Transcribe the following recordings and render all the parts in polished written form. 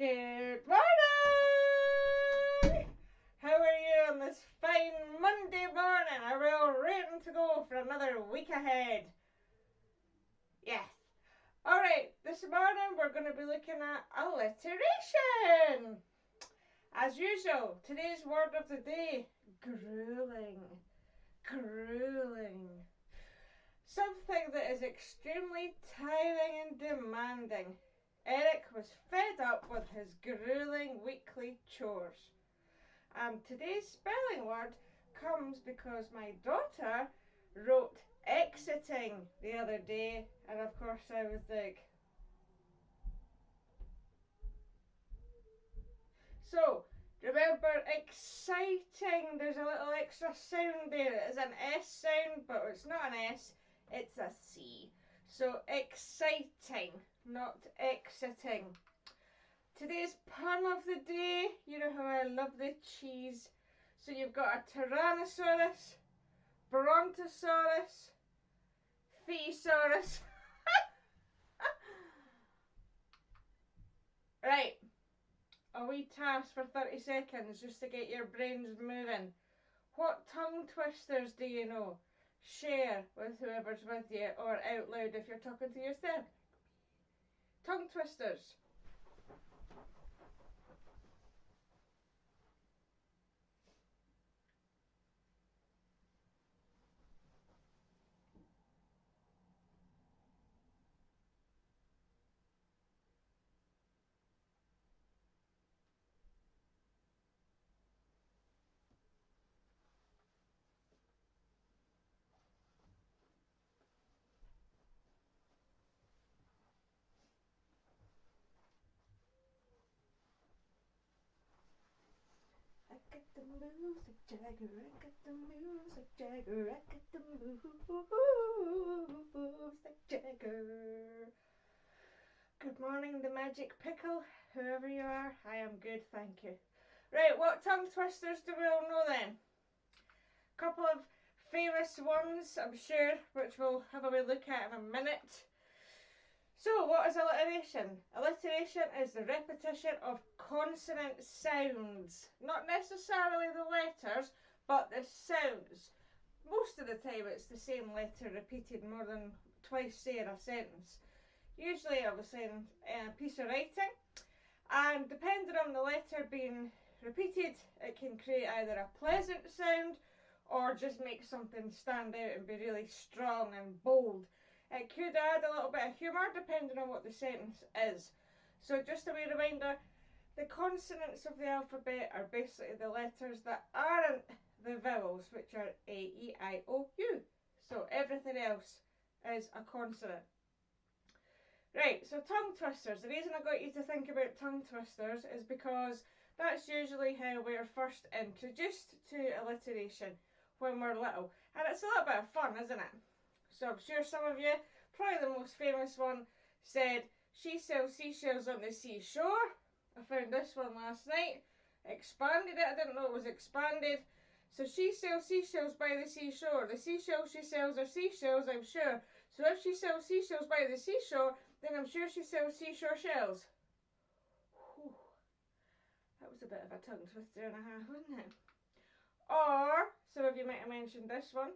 Good morning! How are you on this fine Monday morning? Are we all ready to go for another week ahead? Yes. Alright, this morning we're going to be looking at alliteration. As usual, today's word of the day, grueling. Grueling. Something that is extremely tiring and demanding. Eric was fed up with his grueling weekly chores. And today's spelling word comes because my daughter wrote exiting the other day, and of course I was like, so remember exciting, there's a little extra sound there. It is an S sound, but it's not an S, it's a C. So exciting, not exiting. Today's pun of the day, you know how I love the cheese. So you've got a Tyrannosaurus, Brontosaurus, Thesaurus. Right, a wee task for 30 seconds just to get your brains moving. What tongue twisters do you know? Share with whoever's with you or out loud if you're talking to yourself. Tongue twisters. I got the moves like Jagger, I got the moves like Jagger, I got the moves like Jagger. Good morning, the magic pickle, whoever you are. I am good, thank you. Right, what tongue twisters do we all know then? Couple of famous ones, I'm sure, which we'll have a wee look at in a minute. So, what is alliteration? Alliteration is the repetition of consonant sounds. Not necessarily the letters, but the sounds. Most of the time it's the same letter repeated more than twice, say, in a sentence. Usually I was saying a piece of writing, and depending on the letter being repeated, it can create either a pleasant sound or just make something stand out and be really strong and bold. It could add a little bit of humour depending on what the sentence is. So just a wee reminder, the consonants of the alphabet are basically the letters that aren't the vowels, which are A, E, I, O, U. So everything else is a consonant. Right, so tongue twisters. The reason I got you to think about tongue twisters is because that's usually how we're first introduced to alliteration when we're little. And it's a little bit of fun, isn't it? So I'm sure some of you, probably the most famous one, said, she sells seashells on the seashore. I found this one last night. Expanded it, I didn't know it was expanded. So she sells seashells by the seashore. The seashells she sells are seashells, I'm sure. So if she sells seashells by the seashore, then I'm sure she sells seashore shells. Whew. That was a bit of a tongue twister and a half, wasn't it? Or, some of you might have mentioned this one.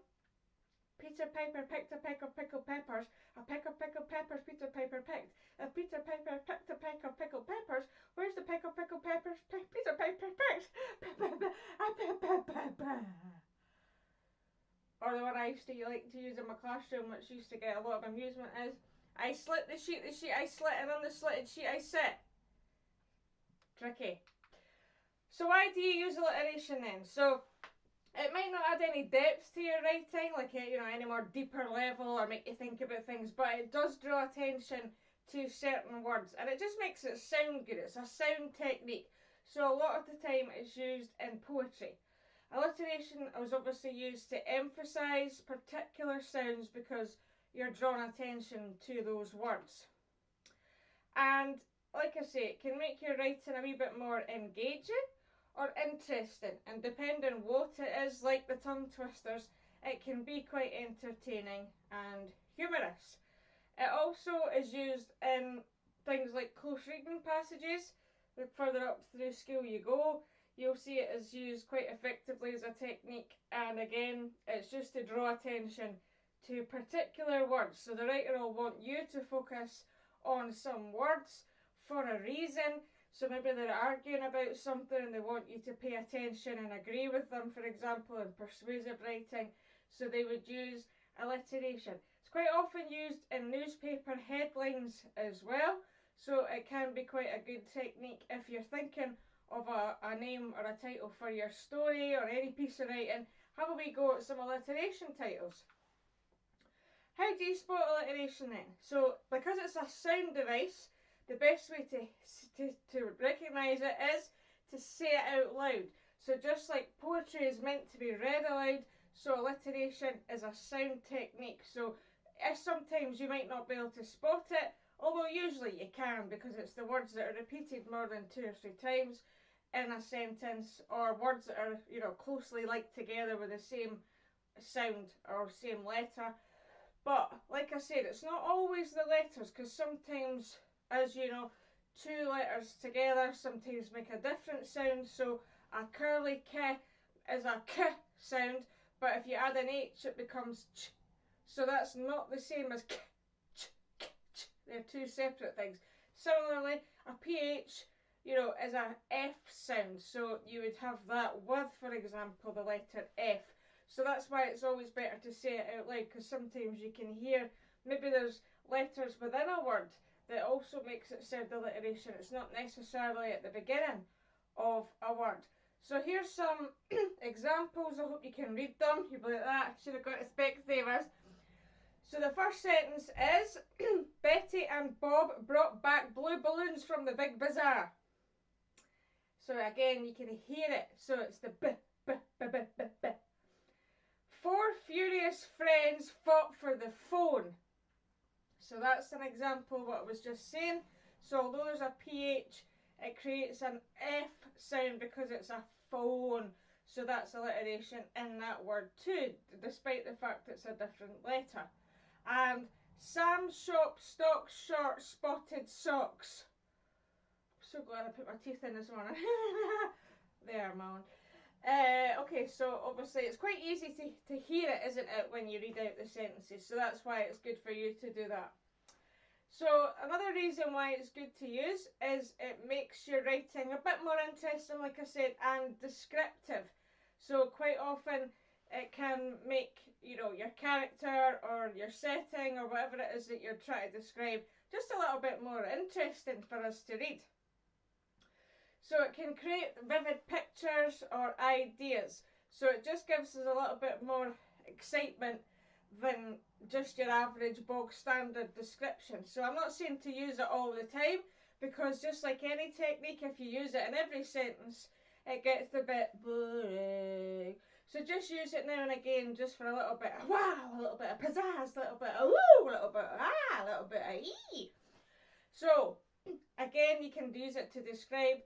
Peter Piper picked a peck of pickled peppers. A peck of pickled peppers Peter Piper picked. If Peter Piper picked a peck of pickled peppers, where's the peck of pickled peppers Peter Piper picked? Or the one I used to like to use in my classroom, which used to get a lot of amusement, is I slit the sheet I slit, and on the slitted sheet I sit. Tricky. So why do you use alliteration then? So it might not add any depth to your writing, like any more deeper level, or make you think about things, but it does draw attention to certain words, and it just makes it sound good. It's a sound technique. So a lot of the time it's used in poetry. Alliteration is obviously used to emphasise particular sounds because you're drawing attention to those words. And like I say, it can make your writing a wee bit more engaging or interesting, and depending what it is, like the tongue twisters, it can be quite entertaining and humorous. It also is used in things like close reading passages, the further up through school you go, you'll see it is used quite effectively as a technique. And again, it's just to draw attention to particular words. So the writer will want you to focus on some words for a reason. So maybe they're arguing about something and they want you to pay attention and agree with them, for example, in persuasive writing. So they would use alliteration. It's quite often used in newspaper headlines as well. So it can be quite a good technique if you're thinking of a name or a title for your story or any piece of writing. Have a wee go at some alliteration titles. How do you spot alliteration then? So because it's a sound device, the best way to recognise it is to say it out loud. So just like poetry is meant to be read aloud, so alliteration is a sound technique. So sometimes you might not be able to spot it, although usually you can, because it's the words that are repeated more than 2 or 3 times in a sentence, or words that are, you know, closely linked together with the same sound or same letter. But like I said, it's not always the letters, because sometimes, as you know, 2 letters together sometimes make a different sound. So a curly K is a K sound, but if you add an H it becomes ch. So that's not the same as k, ch, k, ch. They're 2 separate things. Similarly, a PH, you know, is a F sound. So you would have that with, for example, the letter F. So that's why it's always better to say it out loud, because sometimes you can hear maybe there's letters within a word that also makes it sound alliteration. It's not necessarily at the beginning of a word. So here's some examples. I hope you can read them. You'll be like, that, I should have got a Specsavers. So the first sentence is, Betty and Bob brought back blue balloons from the big bazaar. So again, you can hear it. So it's the b, b, b, b, b, b. 4 furious friends fought for the phone. So that's an example of what I was just saying. So although there's a PH, it creates an F sound because it's a phone. So that's alliteration in that word too, despite the fact it's a different letter. And Sam's shop stocks short spotted socks. I'm so glad I put my teeth in this morning. There, man. Okay, so obviously it's quite easy to hear it, isn't it, when you read out the sentences. So that's why it's good for you to do that. So another reason why it's good to use is it makes your writing a bit more interesting, like I said, and descriptive. So quite often it can make, you know, your character or your setting or whatever it is that you're trying to describe just a little bit more interesting for us to read. So it can create vivid pictures or ideas. So it just gives us a little bit more excitement than just your average bog standard description. So I'm not saying to use it all the time, because just like any technique, if you use it in every sentence, it gets a bit boring. So just use it now and again, just for a little bit of wow, a little bit of pizzazz, a little bit of woo, a little bit of ah, a little bit of ee. So again, you can use it to describe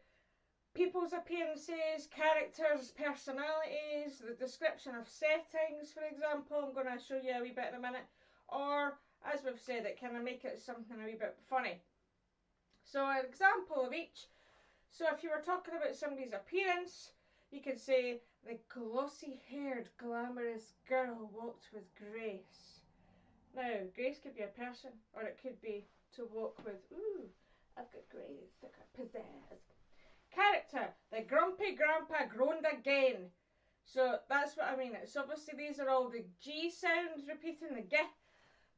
people's appearances, characters, personalities, the description of settings, for example. I'm going to show you a wee bit in a minute. Or, as we've said, it can make it something a wee bit funny. So an example of each. So if you were talking about somebody's appearance, you could say, the glossy-haired, glamorous girl walked with grace. Now, grace could be a person, or it could be to walk with, ooh, I've got grace, I've got pizzazz. Character, the grumpy grandpa groaned again. So that's what I mean. It's obviously these are all the G sounds repeating the G,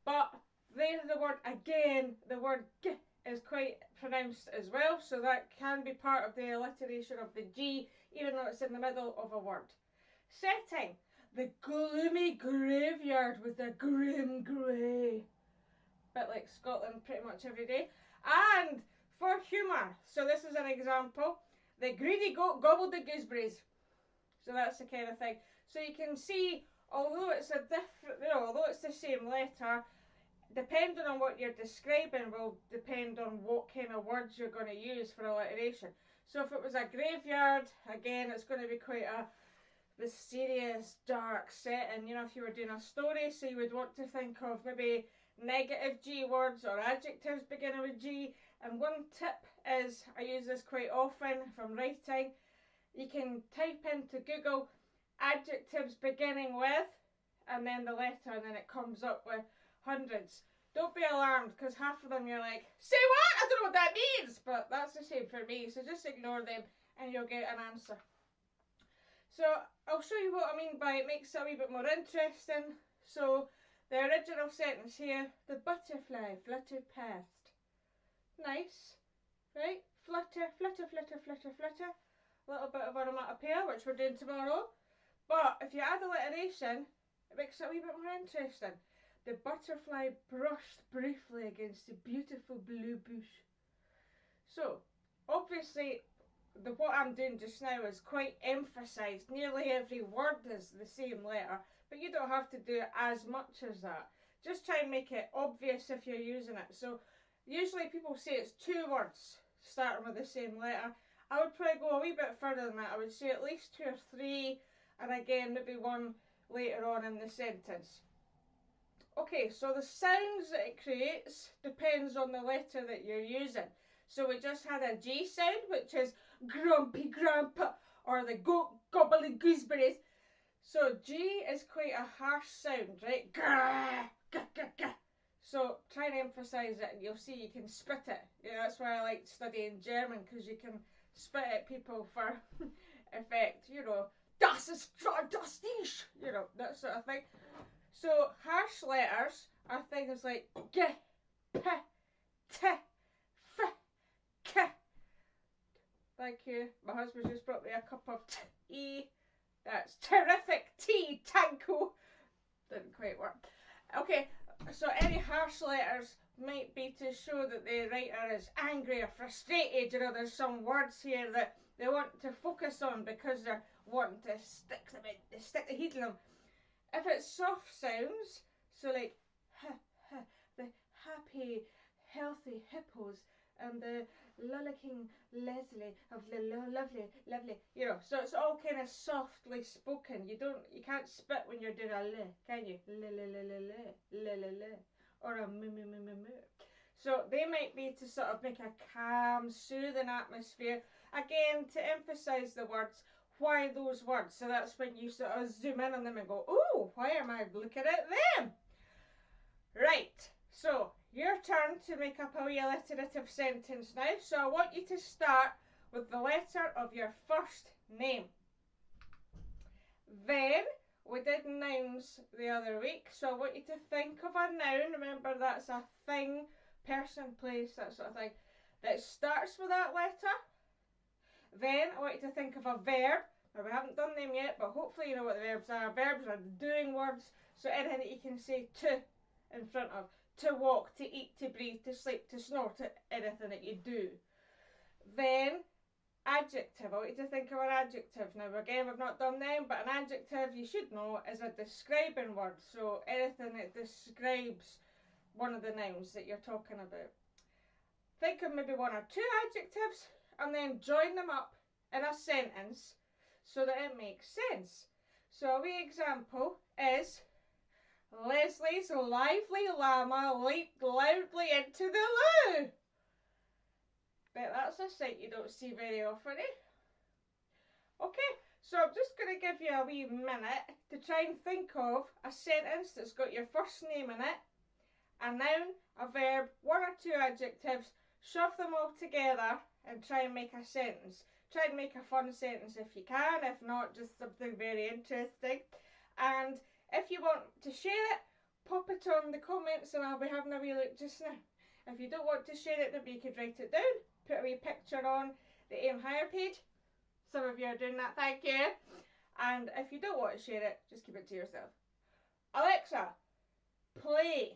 but there's the word again. The word G is quite pronounced as well, so that can be part of the alliteration of the G, even though it's in the middle of a word. Setting, the gloomy graveyard with the grim grey. Bit like Scotland pretty much every day. And for humour, so this is an example. The greedy goat gobbled the gooseberries. So that's the kind of thing. So you can see, although it's a different, although it's the same letter, depending on what you're describing will depend on what kind of words you're going to use for alliteration. So if it was a graveyard, again, it's going to be quite a mysterious, dark setting. You know, if you were doing a story, so you would want to think of maybe negative G words or adjectives beginning with G. And one tip is, I use this quite often if I'm writing, you can type into Google adjectives beginning with, and then the letter, and then it comes up with hundreds. Don't be alarmed, because half of them you're like, say what? I don't know what that means, but that's the same for me, so just ignore them and you'll get an answer. So I'll show you what I mean by it makes it a wee bit more interesting. So the original sentence here, the butterfly fluttered past. Nice, right? Flutter, flutter, flutter, flutter, flutter. A little bit of onomatopoeia, which we're doing tomorrow. But if you add alliteration, it makes it a wee bit more interesting. The butterfly brushed briefly against a beautiful blue bush. So, obviously, what I'm doing just now is quite emphasised. Nearly every word is the same letter, but you don't have to do as much as that. Just try and make it obvious if you're using it. So, usually people say it's 2 words starting with the same letter. I would probably go a wee bit further than that. I would say at least 2 or 3, and again maybe 1 later on in the sentence. Okay, so the sounds that it creates depends on the letter that you're using. So we just had a G sound, which is grumpy grandpa, or the goat gobbling gooseberries. So G is quite a harsh sound, right? Grrr, gah, gah, gah. So try and emphasise it, and you'll see you can spit it. Yeah, that's why I like studying German, because you can spit at people for effect. You know, das ist das nicht. You know, that sort of thing. So harsh letters are things like g, p, t, f, k. Thank you. My husband just brought me a cup of tea. That's terrific tea, Tanko. Didn't quite work. Okay, so any harsh letters might be to show that the writer is angry or frustrated. You know, there's some words here that they want to focus on because they're wanting to stick the heat in them. If it's soft sounds, so like the happy, healthy hippos and the lullicking Leslie of the lovely, you know, so it's all kind of softly spoken. You can't spit when you're doing a l, can you? L, or a m. So they might be to sort of make a calm, soothing atmosphere. Again, to emphasise the words. Why those words? So that's when you sort of zoom in on them and go, oh, why am I looking at them? Right, so your turn to make up a wee alliterative sentence now. So I want you to start with the letter of your first name. Then we did nouns the other week, so I want you to think of a noun. Remember, that's a thing, person, place, that sort of thing, that starts with that letter. Then I want you to think of a verb. Now we haven't done them yet, but hopefully you know what the verbs are. Verbs are the doing words, so anything that you can say to in front of. To walk, to eat, to breathe, to sleep, to snore, to anything that you do. Then adjective. I want you to think of an adjective. Now again, we've not done them, but an adjective, you should know, is a describing word. So anything that describes one of the nouns that you're talking about. Think of maybe 1 or 2 adjectives and then join them up in a sentence so that it makes sense. So a wee example is, Leslie's lively llama leaped loudly into the loo. Bet that's a sight you don't see very often, eh? Okay, so I'm just going to give you a wee minute to try and think of a sentence that's got your first name in it, a noun, a verb, 1 or 2 adjectives, shove them all together and try and make a sentence. Try and make a fun sentence if you can, if not, just something very interesting. And if you want to share it, pop it on the comments and I'll be having a wee look just now. If you don't want to share it, maybe you could write it down, put a wee picture on the Aim Higher page. Some of you are doing that, thank you. And if you don't want to share it, just keep it to yourself. Alexa, play.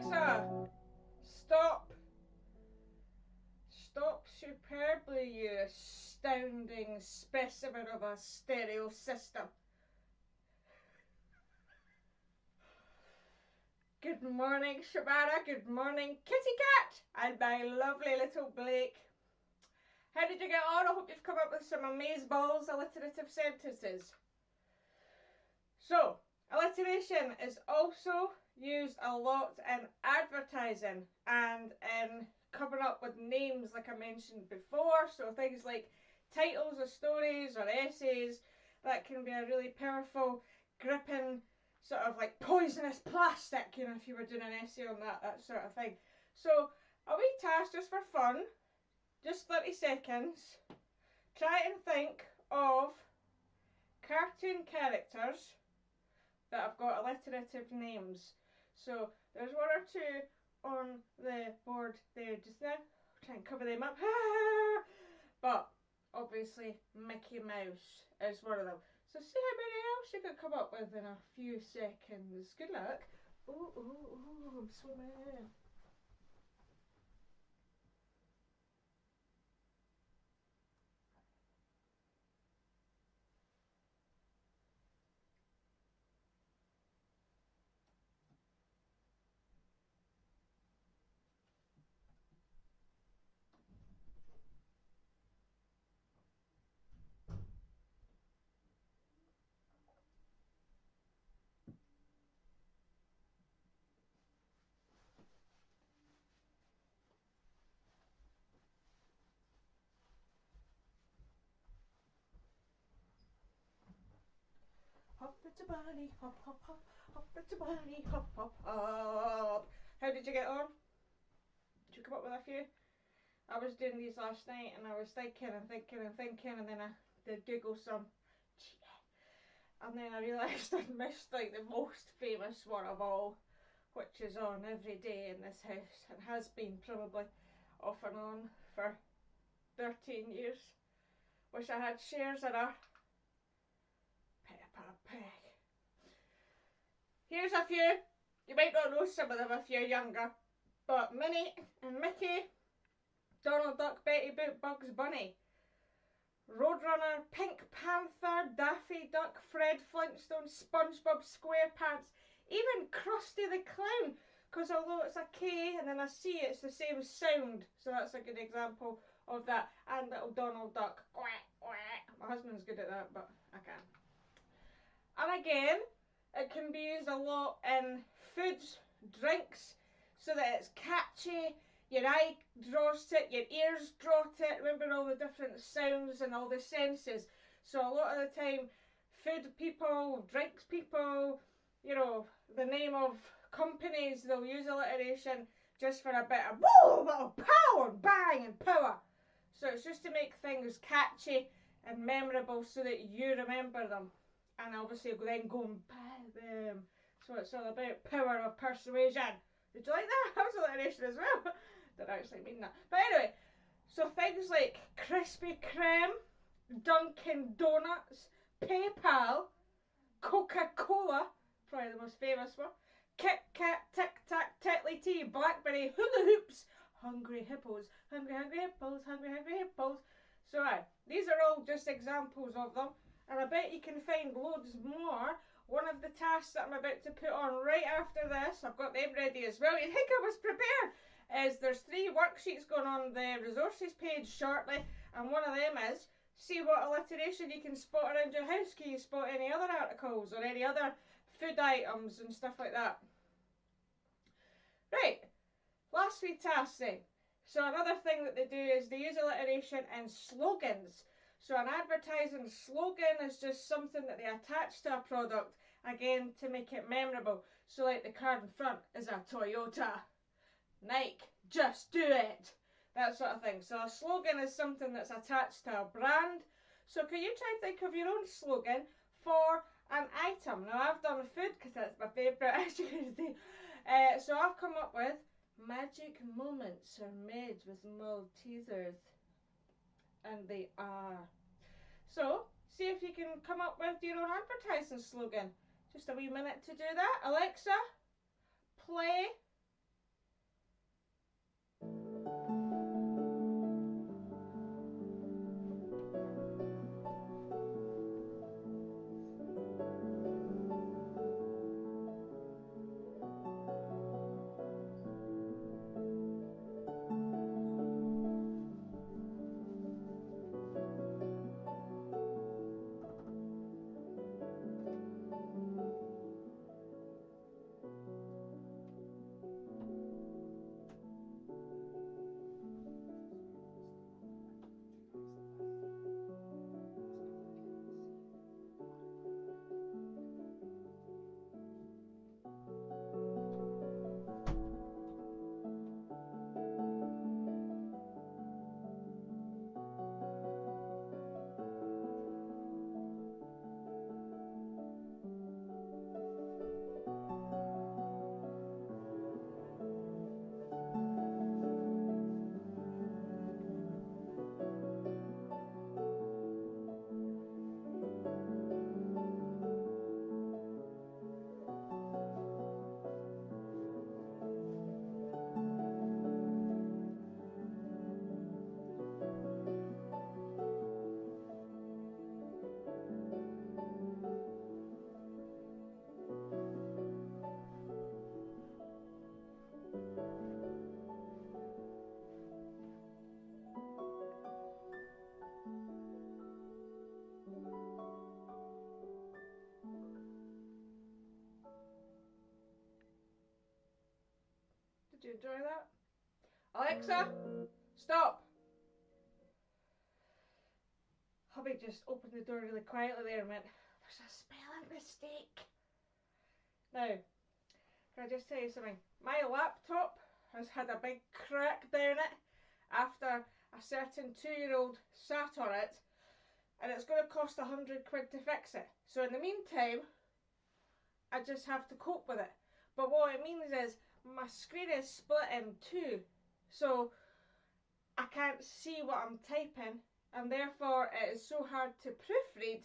Alexa, stop. Stop superbly, you astounding specimen of a stereo system. Good morning, Shabara. Good morning, Kitty Cat. And my lovely little Blake. How did you get on? I hope you've come up with some amazeballs alliterative sentences. So, alliteration is also used a lot in advertising and in coming up with names like I mentioned before. So things like titles of stories or essays, that can be a really powerful, gripping, sort of like poisonous plastic, you know, if you were doing an essay on that sort of thing. So a wee task just for fun, just 30 seconds. Try and think of cartoon characters that have got alliterative names. So there's one or two on the board there just now. I'll try and cover them up. But obviously Mickey Mouse is one of them. So see how many else you can come up with in a few seconds. Good luck. Ooh, ooh, ooh, I'm swimming. Hop it's a bunny, hop, hop, hop, hop it's a bunny, hop, hop, hop. How did you get on? Did you come up with a few? I was doing these last night and I was thinking and thinking and thinking, and then I did Google some. And then I realised I'd missed like the most famous one of all, which is on every day in this house and has been probably off and on for 13 years. Wish I had shares in her. Peppa Pig. Here's a few. You might not know some of them if you're younger, but Minnie and Mickey, Donald Duck, Betty Boop, Bugs Bunny, Roadrunner, Pink Panther, Daffy Duck, Fred Flintstone, SpongeBob SquarePants, even Krusty the Clown, because although it's a K and then a C, it's the same sound, so that's a good example of that. And little Donald Duck, quack, quack. My husband's good at that, but I can't. And again, it can be used a lot in foods, drinks, so that it's catchy. Your eye draws to it, your ears draw to it. Remember all the different sounds and all the senses. So a lot of the time, food people, drinks people, you know, the name of companies, they'll use alliteration just for a bit of woo, a bit of pow and bang and power. So it's just to make things catchy and memorable so that you remember them. And obviously then go and buy them. So it's all about power of persuasion. Did you like that? That was alliteration as well. Didn't actually mean that. But anyway, so things like Krispy Kreme, Dunkin' Donuts, PayPal, Coca-Cola, probably the most famous one, Kit Kat, Tic Tac, Tetley Tea, Blackberry, Hula Hoops, Hungry Hippos, Hungry Hippos, Hungry Hippos. So these are all just examples of them, and I bet you can find loads more. One of the tasks that I'm about to put on right after this, I've got them ready as well. You'd think I was prepared. There's 3 worksheets going on the resources page shortly, and one of them is see what alliteration you can spot around your house. Can you spot any other articles or any other food items and stuff like that? Right, last wee task then. So another thing that they do is they use alliteration in slogans. So an advertising slogan is just something that they attach to a product, again, to make it memorable. So like the card in front is a Toyota. Nike, just do it. That sort of thing. So a slogan is something that's attached to a brand. So can you try and think of your own slogan for an item? Now I've done food because that's my favourite, as you can see. So I've come up with magic moments are made with Maltesers. And they are. So see if you can come up with your own advertising slogan. Just a wee minute to do that. Alexa, play enjoy that? Alexa, stop! Hubby just opened the door really quietly there and went, there's a spelling mistake. Now, can I just tell you something? My laptop has had a big crack down it after a certain 2-year-old sat on it, and it's going to cost £100 to fix it. So in the meantime, I just have to cope with it. But what it means is my screen is split in two, so I can't see what I'm typing, and therefore it is so hard to proofread,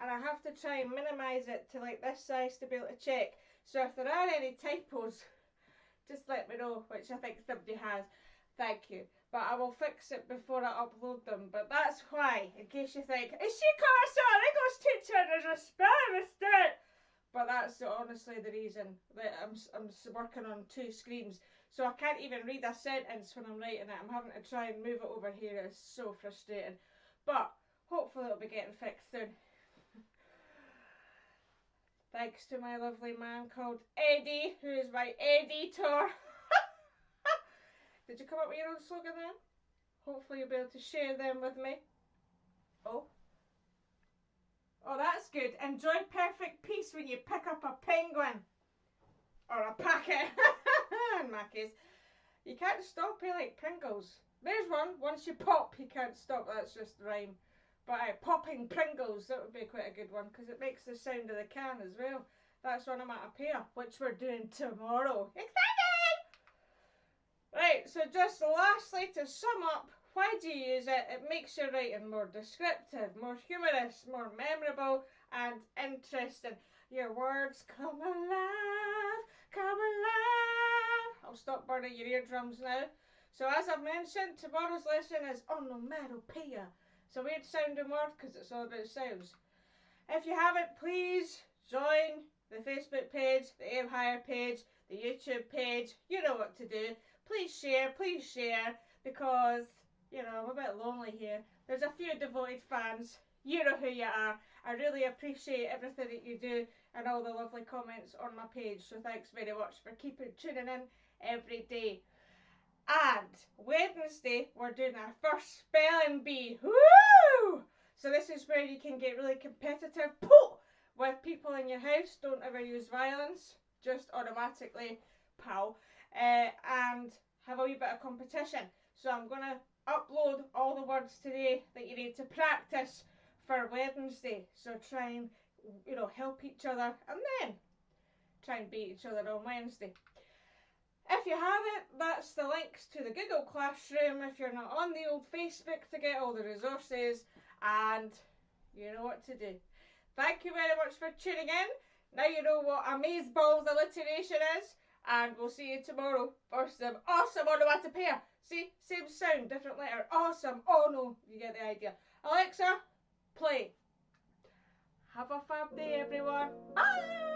and I have to try and minimise it to like this size to be able to check. So if there are any typos, just let me know, which I think somebody has. Thank you. But I will fix it before I upload them. But that's why, in case you think, is she an English teacher? There's a spelling mistake. But that's honestly the reason that I'm working on two screens. So I can't even read a sentence when I'm writing it. I'm having to try and move it over here. It's so frustrating. But hopefully it'll be getting fixed soon. Thanks to my lovely man called Eddie, who is my editor. Did you come up with your own slogan then? Hopefully you'll be able to share them with me. Oh, that's good. Enjoy perfect peace when you pick up a penguin. Or a packet. In my case. You can't stop it like Pringles. There's one. Once you pop, you can't stop. That's just rhyme. But popping Pringles, that would be quite a good one, because it makes the sound of the can as well. That's one I'm at a pair, which we're doing tomorrow. Excited! Right, so just lastly, to sum up, why do you use it? It makes your writing more descriptive, more humorous, more memorable and interesting. Your words come alive, come alive. I'll stop burning your eardrums now. So as I've mentioned, tomorrow's lesson is onomatopoeia. It's a weird sounding word because it's all about sounds. If you haven't, please join the Facebook page, the Aim Higher page, the YouTube page. You know what to do. Please share, because, you know, I'm a bit lonely here. There's a few devoted fans. You know who you are. I really appreciate everything that you do and all the lovely comments on my page. So thanks very much for tuning in every day. And Wednesday, we're doing our first spelling bee. Woo! So this is where you can get really competitive with people in your house. Don't ever use violence. Just automatically, pal. And have a wee bit of competition. So I'm going to upload all the words today that you need to practice for Wednesday. So try and, you know, help each other and then try and beat each other on Wednesday. If you haven't, that's the links to the Google Classroom if you're not on the old Facebook to get all the resources, and you know what to do. Thank you very much for tuning in. Now you know what amazeballs alliteration is, and we'll see you tomorrow for some awesome onomatopoeia. See, same sound, different letter. Awesome. Oh no, you get the idea. Alexa, play. Have a fab day, everyone. Bye!